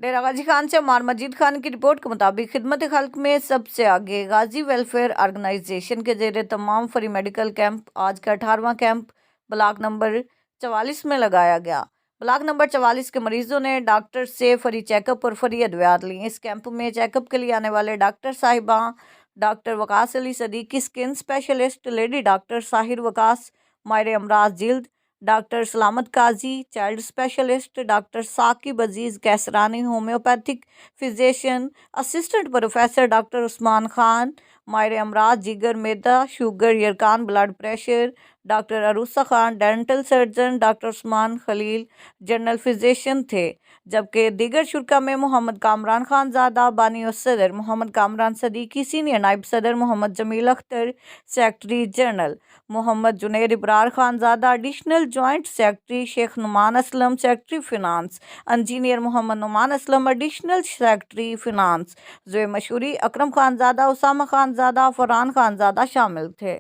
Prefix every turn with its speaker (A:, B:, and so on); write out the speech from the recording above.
A: ڈیرہ غازی خان سے عمار مجید خان کی رپورٹ کے مطابق خدمت خلق میں سب سے آگے غازی ویلفیئر آرگنائزیشن کے زیر تمام فری میڈیکل کیمپ آج کا 18واں کیمپ بلاک نمبر 44 میں لگایا گیا۔ بلاک نمبر 44 کے مریضوں نے ڈاکٹر سے فری چیک اپ اور فری ادویات لیں۔ اس کیمپ میں چیک اپ کے لیے آنے والے ڈاکٹر صاحباں doctor Waqas Ali Siddiqui skin specialist, lady doctor Sahir Waqas ماہر امراض جلد، doctor Salamat Qazi child specialist, doctor Saqib Aziz Kaisrani homeopathic physician, assistant professor doctor Usman Khan ماہر امراض جگر معدہ شوگر یرقان blood pressure, doctor Aroosa Khan dental surgeon, doctor Usman Khalil general physician تھے، جبکہ دیگر شرکاء میں محمد کامران خان زادہ بانی الصدر، محمد کامران صدیقی سینئر نائب صدر، Muhammad Jamil Akhtar secretary general, Muhammad Junaid Abrar Khan Zada additional joint secretary, Sheikh Noman Aslam secretary finance, engineer Muhammad Noman Aslam additional secretary finance, ضوء مشوری اکرم خان زادہ، اسامہ خان زادہ، فرحان خان زادہ شامل تھے۔